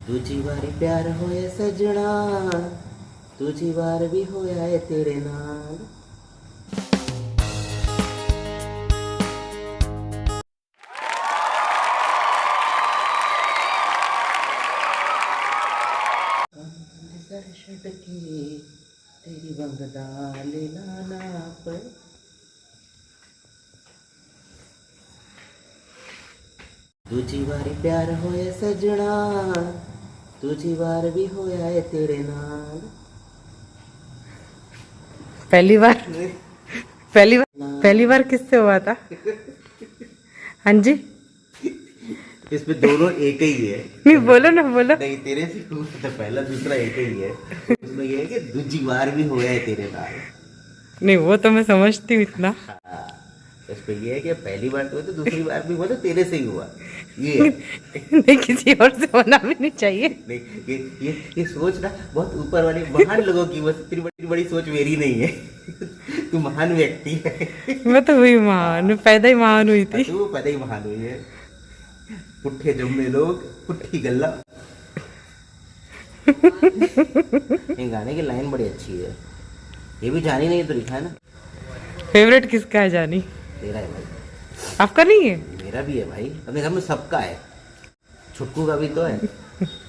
दूजी बारी प्यार होया सजना, दूजी बार भी होया है तेरे नाल। तेरी बंगदा लेना पर दूजी बारी प्यार होया सजना, दूजी बार भी होया है तेरे नाल। पहली बार किससे हुआ था? हाँ जी, इसमें दोनों एक ही है। नहीं बोलो ना, बोलो। नहीं, तेरे से हुआ था पहला, दूसरा एक ही है। उसमें ये है कि दूजी बार भी होया है तेरे नाल। नहीं वो तो मैं समझती हूँ इतना। हाँ, इसमें ये है कि पहली बार तो दूसरी बार भी हुआ तो तेरे से ही हुआ। ये है। नहीं किसी और से होना भी नहीं चाहिए। नहीं, ये सोच ना बहुत ऊपर वाली महान लोगों की, बस इतनी बड़ी सोच मेरी नहीं है। तू महान व्यक्ति है। मैं तो हुई महान, पैदा ही महान हुई थी। तू पैदा ही महान हुई है। पुट्ठे जम्मे लोग पुट्ठी गल्ला। ये गाने की लाइन बड़ी अच्छी है। ये भी जानी नहीं तो लिखा है ना। फेवरेट किसका है जानी? तेरा है भाई। आपका नहीं है? मेरा भी है भाई, अपने घर में सबका है। छुटकू का भी तो है।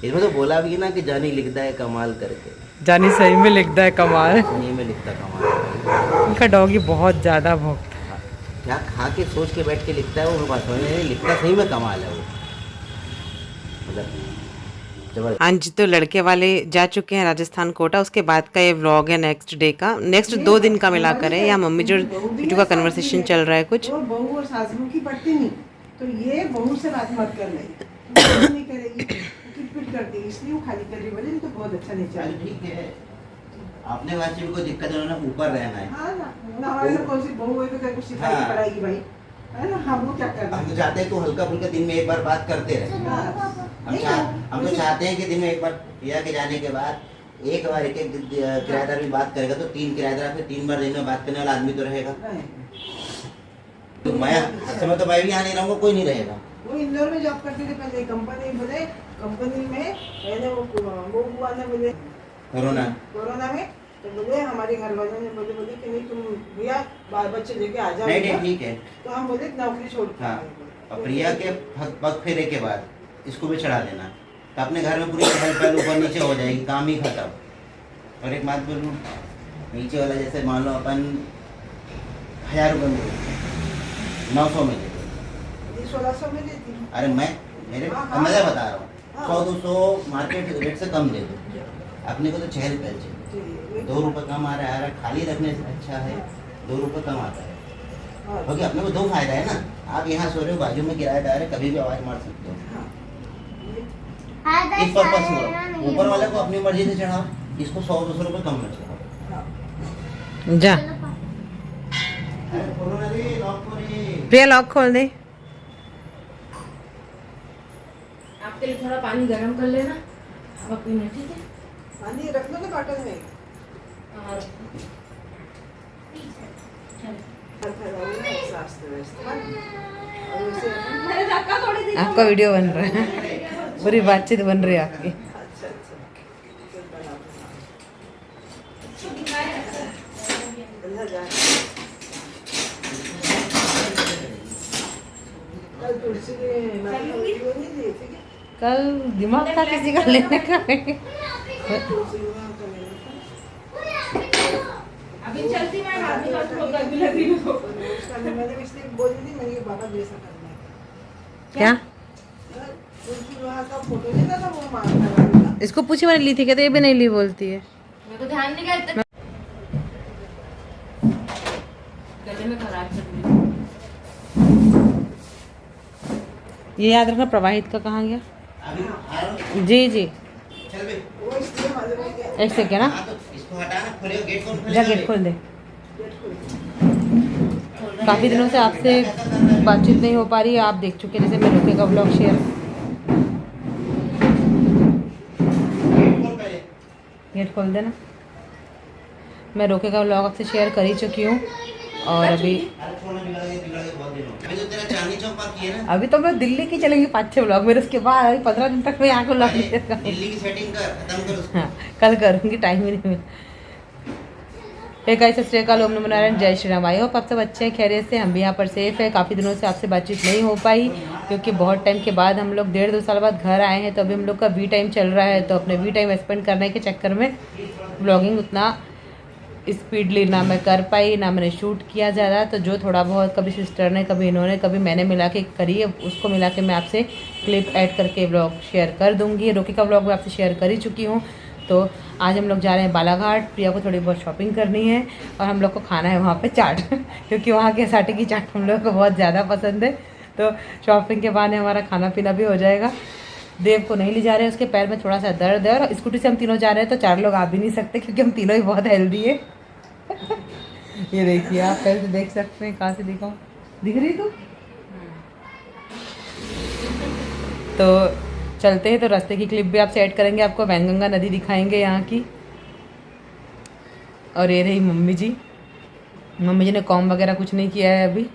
इसमें तो बोला भी ना कि जानी लिखता है कमाल करके। जानी सही में लिखता है कमाल। सही में लिखता कमाल। उनका डॉगी बहुत ज्यादा भौंकता है। क्या खा के सोच के बैठ के लिखता है वो, मेरे पास समझ नहीं लिखता, सही में कमाल है वो, मतलब जबरदस्त। हाँ जी, तो लड़के वाले जा चुके हैं राजस्थान कोटा। उसके बाद का ये व्लॉग है नेक्स्ट डे का, नेक्स्ट 2 दिन का मिला कर है। या मम्मी जो बिटू का कन्वर्सेशन चल रहा है कुछ। और बहू और सासू की पड़ती नहीं, तो ये बहू से बात मत कर रही, नहीं करेगी, किट करती, इसलिए वो खाली कर रही। बोले तो बहुत अच्छा नहीं चल। ठीक है, आपने वैसे भी कोई दिक्कत है ना, ऊपर रहना है। हाँ ना, हमारे तो कौन सी बहू है तो क्या कुछ सिखाई पड़ाएगी भाई, है ना। हम वो क्या करना, हम तो चाहते हैं तो हल्का फुल्का दिन में एक बार बात करते रहे। हम तो चाहते हैं कि दिन में एक बार प्रिया के जाने के बाद एक बार एक किराएदार भी बात करेगा तो 3 किराएदार, फिर 3 बार दिन में बात करने वाला आदमी तो रहेगा। तो मैं समय तो मैं भी यहाँ नहीं रहूँगा, कोई नहीं रहेगा। वो इंदौर में जॉब करते थे पहले, कंपनी बोले, कंपनी में पहले वो हुआ ना, बोले कोरोना में, तो बोले हमारे घर वालों ने बोले कि नहीं तुम भैया बाल बच्चे लेके आ जाओ। नहीं ठीक है। तो हम बोले नौकरी छोड़ के। हाँ, और प्रिया के पग फेरे के बाद इसको भी चढ़ा देना, तो अपने घर में पूरी पहल ऊपर नीचे हो जाएगी, काम ही खत्म। और एक बात बोलूँ, नीचे वाला जैसे मान लो अपन 1000 रुपये में 900 में देते, 1600 में देती। अरे मैं मेरे अंदाजा बता रहा हूँ, 100-200 मार्केट रेट से कम दे दो। अपने को तो 6 रुपये चाहिए, 2 रुपये कम आ रहा है, खाली रखने से अच्छा है 2 रुपये कम आता है। क्योंकि अपने को 2 फायदा है ना, आप यहाँ सो रहे हो, बाजू में किराएदार है, कभी भी आवाज मार सकते हो। इस पर्पज से ऊपर वाले को अपनी मर्जी से चढ़ाओ, इसको 100-200 रुपये कम में चढ़ाओ। जा प्रिया लॉक खोल दे। आपके लिए थोड़ा पानी गर्म कर लेना, अब पीना, ठीक है? पानी रख लो ना बॉटल में। और आपका वीडियो बन रहा है, पूरी बातचीत बन रही है आपकी। कल दिमाग था किसी का लेने का। अभी चलती मैं बाद में बात होगा, अभी लगी हो। मैंने इसलिए बोल दी थी, मैंने बाबा जैसा करना है। क्या वहाँ का फोटो लेना था, वो मांगना। इसको पूछी, मैंने ली थी, कहते ये भी नहीं ली बोलती है। मेरे को ध्यान नहीं गया, गले में खराब चल रही। ये याद रखना, प्रवाहित का कहाँ गया? जी जी, ऐसे क्या ना, जा गेट खोल दे। काफ़ी दिनों से आपसे बातचीत नहीं हो पा रही है, आप देख चुके हैं, जैसे मैं रोके का ब्लॉग शेयर, गेट खोल देना। मैं रोके का ब्लॉग आपसे शेयर कर ही चुकी हूँ। और अभी अरे छोड़ो, बिगड़ गए बहुत दिन हो गए। अभी तो तेरा चांदनी चौक बाकी है ना। अभी तो मैं दिल्ली की चलेंगे 5-6 व्लॉग, फिर उसके बाद 15 दिन तक मैं यहाँ को लग दिल्ली की सेटिंग कर, खत्म कर उसको। हाँ कल करूँगी, टाइम ही नहीं मिला। सत श्री अकाल, ओम नमो नारायण, जय श्री राम। आई होप आप सब अच्छे हैं, खैरियत से। हम भी यहाँ पर सेफ है। काफ़ी दिनों से आपसे बातचीत नहीं हो पाई क्योंकि बहुत टाइम के बाद हम लोग 1.5-2 साल बाद घर आए हैं, तो अभी हम लोग का वी टाइम चल रहा है। तो अपने वी टाइम स्पेंड करने के चक्कर में ब्लॉगिंग उतना स्पीडली ना मैं कर पाई, ना मैंने शूट किया ज़्यादा। तो जो थोड़ा बहुत कभी सिस्टर ने, कभी इन्होंने, कभी मैंने मिला के करी है, उसको मिला के मैं आपसे क्लिप ऐड करके ब्लॉग शेयर कर दूँगी। रोकी का ब्लॉग मैं आपसे शेयर कर ही चुकी हूँ। तो आज हम लोग जा रहे हैं बालाघाट। प्रिया को थोड़ी बहुत शॉपिंग करनी है और हम लोग को खाना है वहाँ पे चाट क्योंकि वहाँ के साटे की चाट हम लोग को बहुत ज़्यादा पसंद है। तो शॉपिंग के बाद हमारा खाना पीना भी हो जाएगा। देव को नहीं ले जा रहे हैं, उसके पैर में थोड़ा सा दर्द है। और स्कूटी से हम तीनों जा रहे हैं तो 4 लोग आ भी नहीं सकते क्योंकि हम तीनों ही बहुत हेल्दी है ये देखिए, आप कैसे देख सकते हैं, कहाँ से दिखाऊं, दिख रही तो चलते हैं। तो रास्ते की क्लिप भी आपसे ऐड करेंगे, आपको वैनगंगा नदी दिखाएंगे यहाँ की। और ये रही मम्मी जी। मम्मी जी ने कॉम वगैरह कुछ नहीं किया है अभी,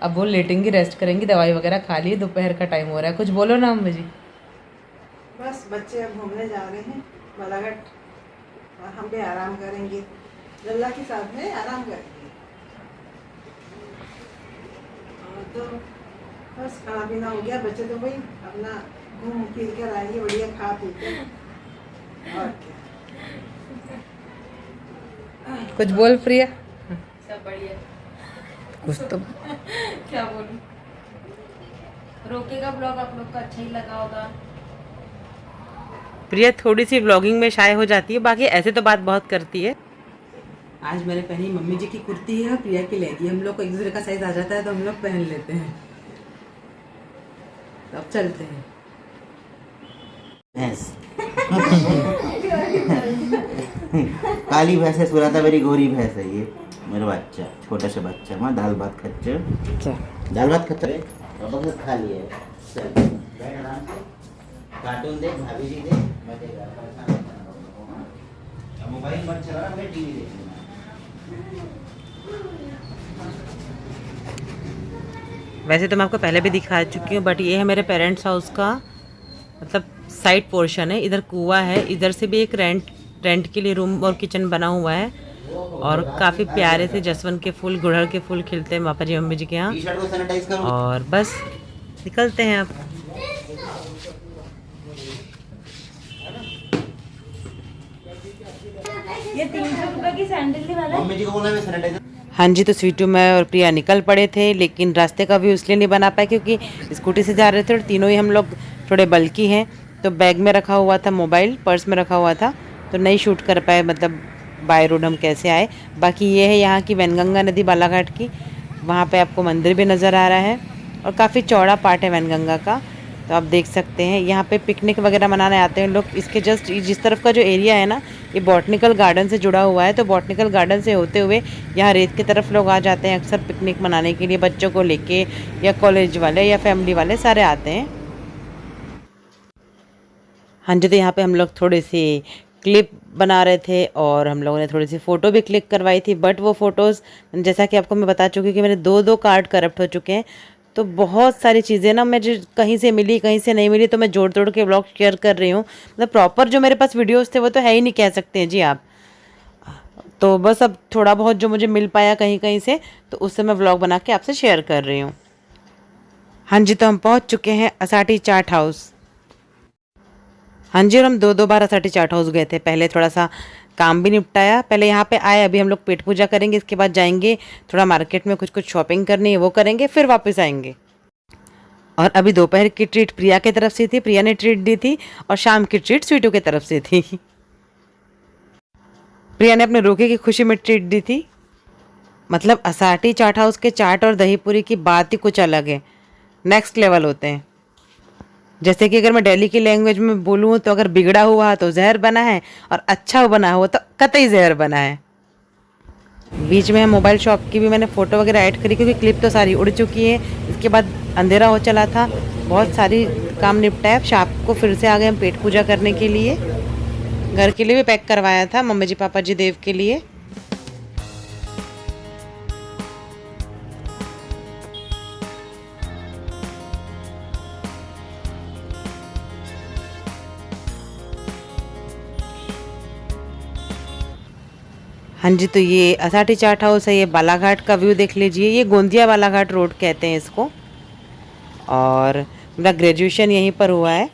अब वो लेटेंगी, रेस्ट करेंगी, दवाई वगैरह खा ली। दोपहर का टाइम हो रहा है, कुछ बोलो ना मम्मी जी। बस बच्चे अब घूमने जा रहे हैं बालाघाट और हम भी आराम करेंगे, लल्ला के साथ में आराम करेंगे। और तो बस खाना पीना हो गया, बच्चे तो भाई अपना घूम फिर कर आएंगे बढ़िया खा पी के। और क्या, कुछ बोल प्रिया। सब बढ़िया। कुछ तो क्या बोलूं, रोके का ब्लॉग आप लोग को अच्छा ही लगा होगा। प्रिया थोड़ी सी व्लॉगिंग में शाय हो जाती है, बाकी ऐसे तो बात बहुत करती है। आज मैंने पहनी मम्मी जी की कुर्ती है, प्रिया की लेगी। हम लोग को एक दूसरे का साइज आ जाता है तो हम लोग पहन लेते हैं। तो अब चलते हैं। भैंस काली भैंस है, सुराता मेरी गोरी भैंस है ये मेरा बच्चा, छोटा सा बच्चा। माँ दाल भात खच्चर, दाल भात खच्चर है, खा लिया है। चल बैठ आराम से, कार्टून देख, भाभी जी देख, मैं देख रहा हूं। अब मोबाइल मत चला, मैं टीवी देखूंगा। वैसे तो मैं आपको पहले भी दिखा चुकी हूँ, बट ये है मेरे पेरेंट्स हाउस का मतलब साइड पोर्शन है। इधर कुआं है, इधर से भी एक रेंट के लिए रूम और किचन बना हुआ है। और काफ़ी प्यारे से जसवंत के फूल, गुड़हल के फूल खिलते हैं पापा जी मम्मी जी के यहाँ। टी-शर्ट को सैनिटाइज करो। और बस निकलते हैं अब। ये 300 रुपए की सैंडल ही वाला है। मम्मी जी को बोला मैं सैनिटाइजर। हाँ जी, तो स्वीटू, मैं और प्रिया निकल पड़े थे, लेकिन रास्ते का भी इसलिए नहीं बना पाया क्योंकि स्कूटी से जा रहे थे और तीनों ही हम लोग थोड़े बल्कि हैं। तो बैग में रखा हुआ था मोबाइल, पर्स में रखा हुआ था, तो नहीं शूट कर पाए, मतलब बाय रोड हम कैसे आए। बाकी ये है यहाँ की वैनगंगा नदी बालाघाट की, वहाँ पे आपको मंदिर भी नज़र आ रहा है और काफ़ी चौड़ा पार्ट है वैनगंगा का। तो आप देख सकते हैं यहाँ पे पिकनिक वगैरह मनाने आते हैं लोग। इसके जस्ट जिस तरफ का जो एरिया है ना, ये बॉटनिकल गार्डन से जुड़ा हुआ है। तो बॉटनिकल गार्डन से होते हुए यहाँ रेत की तरफ लोग आ जाते हैं अक्सर पिकनिक मनाने के लिए, बच्चों को लेके, या कॉलेज वाले या फैमिली वाले सारे आते हैं। हाँ जी, तो यहाँ पे हम लोग थोड़ी सी क्लिप बना रहे थे और हम लोगों ने थोड़ी सी फ़ोटो भी क्लिक करवाई थी। बट वो फ़ोटोज़ जैसा कि आपको मैं बता चुकी हूँ कि मेरे 2 कार्ड करप्ट हो चुके हैं। तो बहुत सारी चीज़ें ना मुझे कहीं से मिली, कहीं से नहीं मिली, तो मैं जोड़ तोड़ के व्लॉग शेयर कर रही हूँ। मतलब प्रॉपर जो मेरे पास वीडियोस थे वो तो है ही नहीं, कह सकते हैं जी आप। तो बस अब थोड़ा बहुत जो मुझे मिल पाया कहीं कहीं से, तो उससे मैं व्लॉग बना के आपसे शेयर कर रही हूँ। हाँ जी, तो हम पहुँच चुके हैं असाटी चाट हाउस। हाँ जी, और हम 2 बार असाटी चाट हाउस गए थे। पहले थोड़ा सा काम भी निपटाया, पहले यहाँ पे आए, अभी हम लोग पेट पूजा करेंगे, इसके बाद जाएंगे थोड़ा मार्केट में, कुछ शॉपिंग करनी है वो करेंगे, फिर वापस आएंगे। और अभी दोपहर की ट्रीट प्रिया की तरफ से थी, प्रिया ने ट्रीट दी थी, और शाम की ट्रीट स्वीटू की तरफ से थी। प्रिया ने अपने रोके की खुशी में ट्रीट दी थी। मतलब असाटी चाट हाउस के चाट और दही पूरी की बात ही कुछ अलग है, नेक्स्ट लेवल होते हैं। जैसे कि अगर मैं दिल्ली की लैंग्वेज में बोलूँ तो अगर बिगड़ा हुआ तो जहर बना है, और अच्छा बना हुआ तो कतई जहर बना है। बीच में मोबाइल शॉप की भी मैंने फ़ोटो वगैरह ऐड करी क्योंकि क्लिप तो सारी उड़ चुकी है। इसके बाद अंधेरा हो चला था, बहुत सारी काम निपटाया। शाम को फिर से आ गए हम पेट पूजा करने के लिए। घर के लिए भी पैक करवाया था, मम्मी जी पापा जी देव के लिए। हाँ जी, तो ये असाटी चाट हाउस है, ये बालाघाट का व्यू देख लीजिए। ये गोंदिया बालाघाट रोड कहते हैं इसको। और मेरा ग्रेजुएशन यहीं पर हुआ है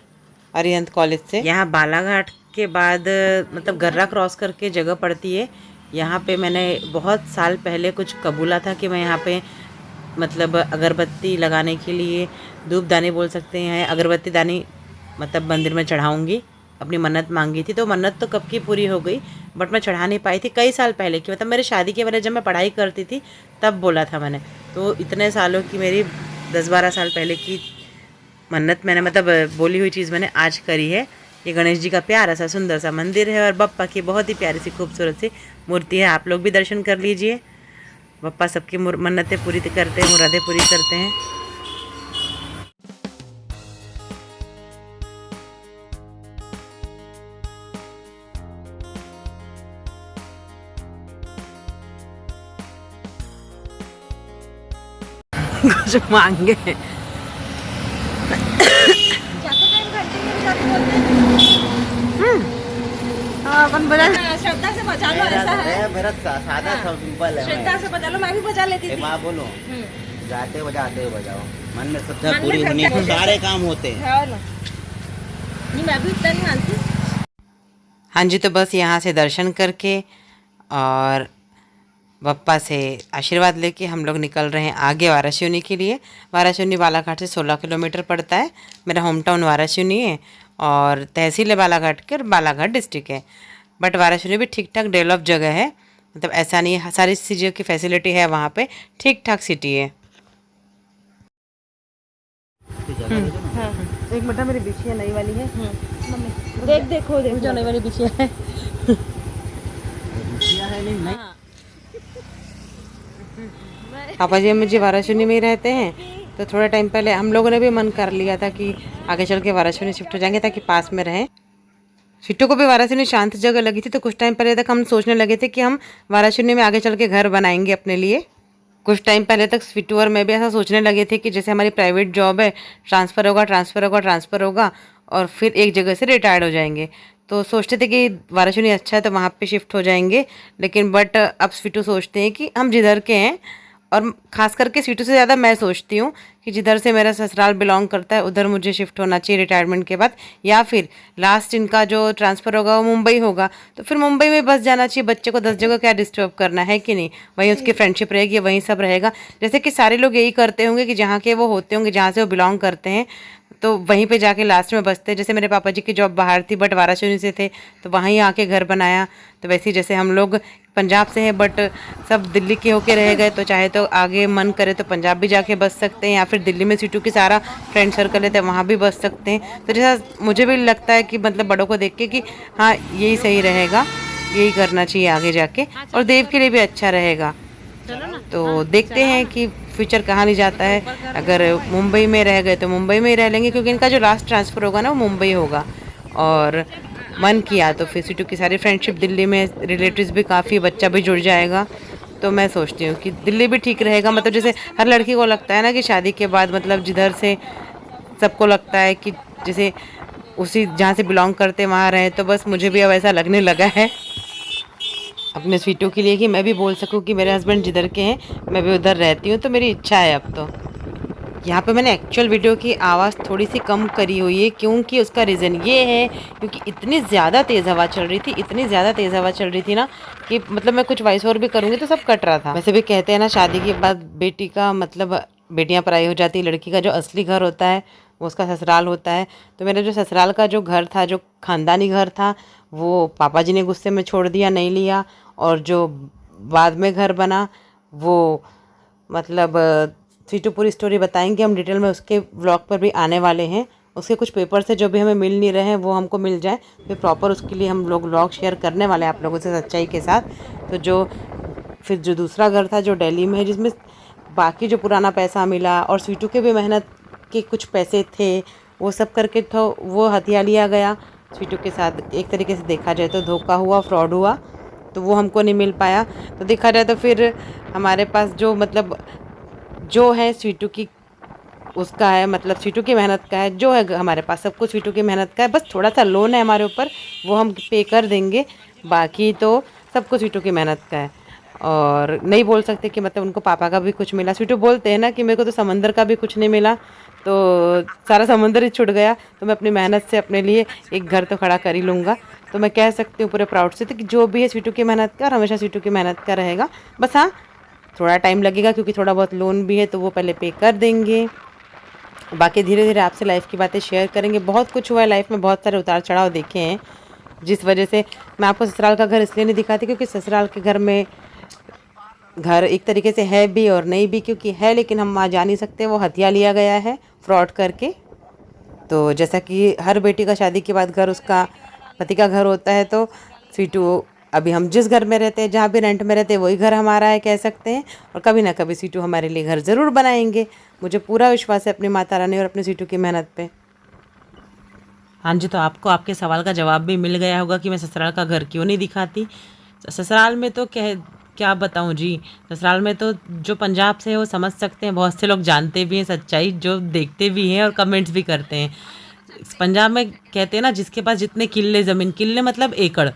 अरिहंत कॉलेज से। यहाँ बालाघाट के बाद मतलब गर्रा क्रॉस करके जगह पड़ती है। यहाँ पे मैंने बहुत साल पहले कुछ कबूला था कि मैं यहाँ पे मतलब अगरबत्ती लगाने के लिए, धूप दानी बोल सकते हैं, अगरबत्ती दानी मतलब मंदिर में चढ़ाऊँगी। अपनी मन्नत मांगी थी, तो मन्नत तो कब की पूरी हो गई, बट मैं चढ़ा नहीं पाई थी। कई साल पहले की, मतलब मेरे शादी के पहले जब मैं पढ़ाई करती थी तब बोला था मैंने। तो इतने सालों की मेरी 10-12 साल पहले की मन्नत मैंने मतलब बोली हुई चीज़ मैंने आज करी है। ये गणेश जी का प्यारा सा सुंदर सा मंदिर है और बप्पा की बहुत ही प्यारी सी खूबसूरत सी मूर्ति है। आप लोग भी दर्शन कर लीजिए। बप्पा सबकी मन्नतें पूरी करते हैं, मुरादें पूरी करते हैं। कुछ मांगे अपन बजा श्रद्धा से बजा लो, ऐसा है। मेरा सादा सिंपल है। श्रद्धा से बजा लो, मैं भी बजा लेती थी। माँ बोलो, जाते बजाते हो बजाओ, मन में श्रद्धा पूरी होनी है, सारे काम होते हैं। नहीं, मैं भी इतना नहीं मानती। हाँ जी, तो बस यहाँ से दर्शन करके और बप्पा से आशीर्वाद लेके हम लोग निकल रहे हैं आगे वाराणसी के लिए। वाराणसी बालाघाट से 16 किलोमीटर पड़ता है। मेरा होम टाउन वाराणसी है और तहसील है बालाघाट के और बालाघाट डिस्ट्रिक्ट है। बट वाराणसी भी ठीक ठाक डेवलप जगह है, मतलब ऐसा नहीं है, सारी चीज़ों की फैसिलिटी है वहाँ पे, ठीक ठाक सिटी है। हाँ, एक मिनट, मेरी बिछिया नई वाली है। देखो जो नई वाली बिछिया है। नहीं। पापा जी मुझे वाराणसी में ही रहते हैं, तो थोड़ा टाइम पहले हम लोगों ने भी मन कर लिया था कि आगे चल के वाराणसी शिफ्ट हो जाएंगे ताकि पास में रहें। सिट्टू को भी वाराणसी में शांत जगह लगी थी, तो कुछ टाइम पहले तक हम सोचने लगे थे कि हम वाराणसी में आगे चल के घर बनाएंगे अपने लिए। कुछ टाइम पहले तक सिट्टू और मैं भी ऐसा सोचने लगे थे कि जैसे हमारी प्राइवेट जॉब है, ट्रांसफ़र होगा और फिर एक जगह से रिटायर्ड हो जाएंगे। तो सोचते थे कि वाराणसी अच्छा है तो वहाँ पे शिफ्ट हो जाएंगे, लेकिन बट अब सिट्टू सोचते हैं कि हम जिधर के हैं, और ख़ास करके सिट्टू से ज़्यादा मैं सोचती हूँ कि जिधर से मेरा ससुराल बिलोंग करता है उधर मुझे शिफ्ट होना चाहिए रिटायरमेंट के बाद, या फिर लास्ट इनका जो ट्रांसफ़र होगा वो मुंबई होगा, तो फिर मुंबई में बस जाना चाहिए। बच्चे को 10 जगह क्या डिस्टर्ब करना है कि नहीं, वहीं उसकी फ्रेंडशिप रहेगी, वहीं सब रहेगा। जैसे कि सारे लोग यही करते होंगे कि जहाँ के वो होते होंगे, जहाँ से वो बिलोंग करते हैं, तो वहीं पे जाके लास्ट में बसते हैं। जैसे मेरे पापा जी की जॉब बाहर थी बट वाराणसी से थे, तो वहीं आके घर बनाया। तो वैसे ही जैसे हम लोग पंजाब से हैं बट सब दिल्ली के होके रह गए, तो चाहे तो आगे मन करे तो पंजाब भी जाके बस सकते हैं, या फिर दिल्ली में सिट्टू की सारा फ्रेंड सर्कल है तो वहाँ भी बस सकते हैं। तो जैसा मुझे भी लगता है कि मतलब बड़ों को देख के कि हाँ यही सही रहेगा, यही करना चाहिए आगे जाके, और देव के लिए भी अच्छा रहेगा। तो देखते हैं कि फ्यूचर कहाँ नहीं जाता है। अगर मुंबई में रह गए तो मुंबई में ही रह लेंगे, क्योंकि इनका जो लास्ट ट्रांसफ़र होगा ना वो मुंबई होगा। और मन किया तो फिर सिट्टू की सारी फ्रेंडशिप दिल्ली में, रिलेटिव्स भी काफ़ी, बच्चा भी जुड़ जाएगा। तो मैं सोचती हूँ कि दिल्ली भी ठीक रहेगा। मतलब जैसे हर लड़की को लगता है ना कि शादी के बाद मतलब जिधर से सबको लगता है कि जैसे उसी जहाँ से बिलोंग करते वहाँ रहें, तो बस मुझे भी अब ऐसा लगने लगा है अपने स्वीटों के लिए कि मैं भी बोल सकूं कि मेरे हस्बैंड जिधर के हैं मैं भी उधर रहती हूँ। तो मेरी इच्छा है अब तो। यहाँ पे मैंने एक्चुअल वीडियो की आवाज़ थोड़ी सी कम करी हुई है, क्योंकि उसका रीज़न ये है क्योंकि इतनी ज़्यादा तेज़ हवा चल रही थी, इतनी ज़्यादा तेज़ हवा चल रही थी ना कि मतलब मैं कुछ वॉइस ओवर भी करूँगी तो सब कट रहा था। वैसे भी कहते हैं ना, शादी के बाद बेटी का मतलब बेटियाँ पराई हो जाती, लड़की का जो असली घर होता है वो उसका ससुराल होता है। तो मेरा जो ससुराल का जो घर था, जो ख़ानदानी घर था, वो पापा जी ने गुस्से में छोड़ दिया, नहीं लिया। और जो बाद में घर बना वो मतलब सिट्टू पूरी स्टोरी बताएंगे हम डिटेल में, उसके व्लॉग पर भी आने वाले हैं। उसके कुछ पेपर से जो भी हमें मिल नहीं रहे हैं वो हमको मिल जाए, फिर प्रॉपर उसके लिए हम लोग व्लॉग शेयर करने वाले हैं आप लोगों से सच्चाई के साथ। तो जो दूसरा घर था जो दिल्ली में है, जिसमें बाकी जो पुराना पैसा मिला और सिट्टू के भी मेहनत के कुछ पैसे थे, वो सब करके तो वो हथिया लिया गया सिट्टू के साथ। एक तरीके से देखा जाए तो धोखा हुआ, फ्रॉड हुआ, तो वो हमको नहीं मिल पाया। तो देखा जाए तो फिर हमारे पास जो मतलब जो है सिट्टू की उसका है, मतलब सिट्टू की मेहनत का है, जो है हमारे पास सब कुछ सिट्टू की मेहनत का है। बस थोड़ा सा लोन है हमारे ऊपर, वो हम पे कर देंगे। बाकी तो सब कुछ स्वीटू की मेहनत का है। और नहीं बोल सकते कि मतलब उनको पापा का भी कुछ मिला। स्वीटू बोलते हैं ना कि मेरे को तो समंदर का भी कुछ नहीं मिला, तो सारा समंदर ही छूट गया, तो मैं अपनी मेहनत से अपने लिए एक घर तो खड़ा कर ही लूँगा। तो मैं कह सकती हूँ पूरे प्राउड से तो कि जो भी है स्वीटू की मेहनत का, और हमेशा स्वीटू की मेहनत का रहेगा। बस हाँ, थोड़ा टाइम लगेगा क्योंकि थोड़ा बहुत लोन भी है, तो वो पहले पे कर देंगे। बाकी धीरे धीरे आपसे लाइफ की बातें शेयर करेंगे। बहुत कुछ हुआ है लाइफ में, बहुत सारे उतार चढ़ाव देखे हैं, जिस वजह से मैं आपको ससुराल का घर इसलिए नहीं दिखाती क्योंकि ससुराल के घर में घर एक तरीके से है भी और नहीं भी, क्योंकि है लेकिन हम वहाँ जा नहीं सकते, वो हथिया लिया गया है फ्रॉड करके। तो जैसा कि हर बेटी का शादी के बाद घर उसका पति का घर होता है, तो स्वीटू अभी हम जिस घर में रहते हैं, जहाँ भी रेंट में रहते हैं, वही घर हमारा है कह सकते हैं। और कभी ना कभी स्वीटू हमारे लिए घर ज़रूर बनाएंगे। मुझे पूरा विश्वास है अपनी माता रानी और अपने स्वीटू की मेहनत पे। हाँ जी, तो आपको आपके सवाल का जवाब भी मिल गया होगा कि मैं ससुराल का घर क्यों नहीं दिखाती। ससुराल में तो क्या बताऊँ जी, ससुराल में तो जो पंजाब से है वो समझ सकते हैं, बहुत से लोग जानते भी हैं सच्चाई, जो देखते भी हैं और कमेंट्स भी करते हैं। पंजाब में कहते हैं ना, जिसके पास जितने किले ज़मीन, किले मतलब एकड़,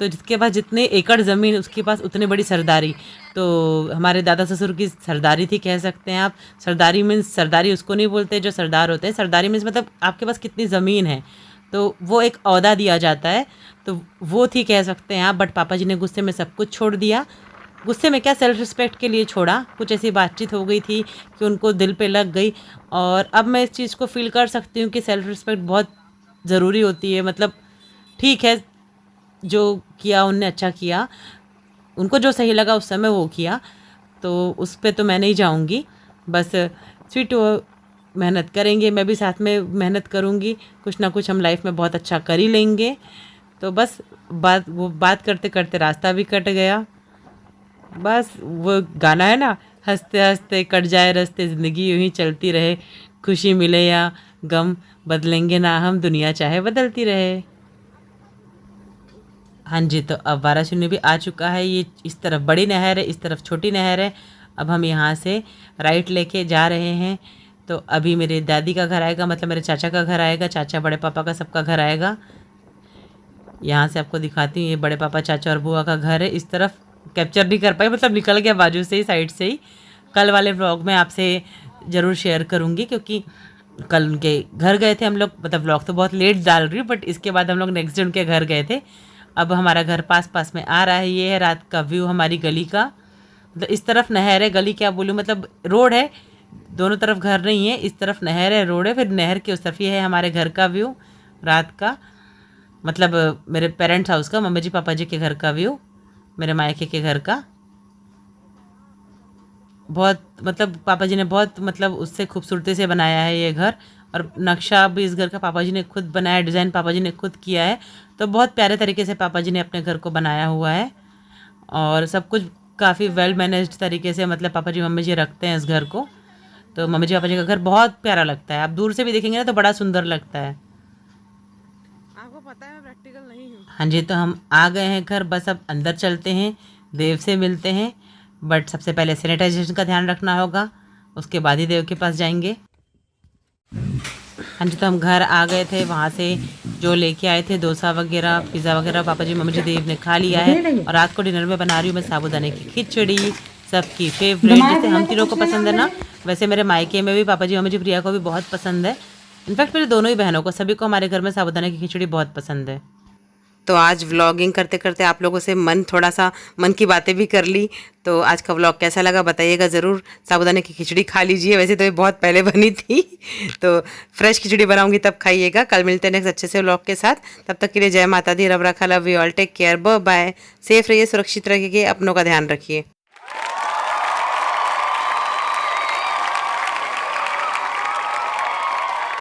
तो जिसके पास जितने एकड़ ज़मीन उसके पास उतनी बड़ी सरदारी। तो हमारे दादा ससुर की सरदारी थी कह सकते हैं आप। सरदारी मीन्स, सरदारी उसको नहीं बोलते जो सरदार होते हैं, सरदारी मीन्स मतलब आपके पास कितनी ज़मीन है, तो वो एक ओहदा दिया जाता है, तो वो थी कह सकते हैं आप। बट पापा जी ने गुस्से में सब कुछ छोड़ दिया। गुस्से में क्या, सेल्फ रिस्पेक्ट के लिए छोड़ा। कुछ ऐसी बातचीत हो गई थी कि उनको दिल पे लग गई, और अब मैं इस चीज़ को फील कर सकती हूँ कि सेल्फ रिस्पेक्ट बहुत ज़रूरी होती है। मतलब ठीक है, जो किया उनने अच्छा किया, उनको जो सही लगा उस समय वो किया, तो उस पे तो मैं नहीं जाऊंगी। बस स्वीटू मेहनत करेंगे, मैं भी साथ में मेहनत करूंगी, कुछ ना कुछ हम लाइफ में बहुत अच्छा कर ही लेंगे। तो बस बात करते करते रास्ता भी कट गया। बस वो गाना है ना, हंसते हंसते कट जाए रास्ते, ज़िंदगी यूँ ही चलती रहे, खुशी मिले या गम, बदलेंगे ना हम, दुनिया चाहे बदलती रहे। हाँ जी, तो अब वाराणसी भी आ चुका है। ये इस तरफ बड़ी नहर है, इस तरफ छोटी नहर है। अब हम यहाँ से राइट लेके जा रहे हैं। तो अभी मेरे दादी का घर आएगा, मतलब मेरे चाचा का घर आएगा, चाचा बड़े पापा का सबका घर आएगा। यहाँ से आपको दिखाती हूँ, ये बड़े पापा, चाचा और बुआ का घर है। इस तरफ कैप्चर नहीं कर पाई, मतलब निकल गया बाजू से ही, साइड से ही। कल वाले व्लॉग में आपसे ज़रूर शेयर करूँगी, क्योंकि कल उनके घर गए थे हम लोग। मतलब व्लॉग तो बहुत लेट डाल रही हूँ, बट इसके बाद हम लोग नेक्स्ट डे उनके घर गए थे। अब हमारा घर पास में आ रहा है। ये है रात का व्यू हमारी गली का। मतलब इस तरफ नहर है, गली क्या बोलूँ, मतलब रोड है, दोनों तरफ घर नहीं है, इस तरफ नहर है, रोड है, फिर नहर के उस तरफ। ये है हमारे घर का व्यू रात का, मतलब मेरे पेरेंट्स हाउस का, मम्मी जी पापा जी के घर का व्यू, मेरे मायके के घर का। बहुत मतलब पापा जी ने बहुत मतलब उससे खूबसूरती से बनाया है ये घर, और नक्शा भी इस घर का पापा जी ने खुद बनाया, डिज़ाइन पापा जी ने खुद किया है। तो बहुत प्यारे तरीके से पापा जी ने अपने घर को बनाया हुआ है, और सब कुछ काफ़ी वेल मैनेज्ड तरीके से, मतलब पापा जी मम्मी जी रखते हैं इस घर को। तो मम्मी जी पापा जी का घर बहुत प्यारा लगता है, आप दूर से भी देखेंगे ना तो बड़ा सुंदर लगता है। आपको पता है मैं प्रैक्टिकल नहीं हूँ। हाँ जी, तो हम आ गए हैं घर, बस अब अंदर चलते हैं, देव से मिलते हैं। बट सबसे पहले सैनिटाइजेशन का ध्यान रखना होगा, उसके बाद ही देव के पास जाएंगे। हाँ जी, तो हम घर आ गए थे, वहाँ से जो लेके आए थे डोसा वगैरह, पिज़्ज़ा वगैरह, पापा जी मम्मी जी देव ने खा लिया है। और रात को डिनर में बना रही हूँ मैं साबूदाने की खिचड़ी, सबकी फेवरेट। जैसे हम तीनों को पसंद है ना, वैसे मेरे मायके में भी पापा जी मम्मी जी प्रिया को भी बहुत पसंद है। इनफैक्ट मेरे दोनों ही बहनों को, सभी को हमारे घर में साबूदाने की खिचड़ी बहुत पसंद है। तो आज व्लॉगिंग करते करते आप लोगों से थोड़ा सा मन की बातें भी कर ली। तो आज का व्लॉग कैसा लगा बताइएगा ज़रूर। साबूदाने की खिचड़ी खा लीजिए, वैसे तो ये बहुत पहले बनी थी, तो फ्रेश खिचड़ी बनाऊंगी तब खाइएगा। कल मिलते हैं नेक्स्ट अच्छे से व्लॉग के साथ। तब तक के लिए जय माता दी, रब रखा, love you all, take care, bye bye. Safe रहिए, सुरक्षित रहिए, अपनों का ध्यान रखिए।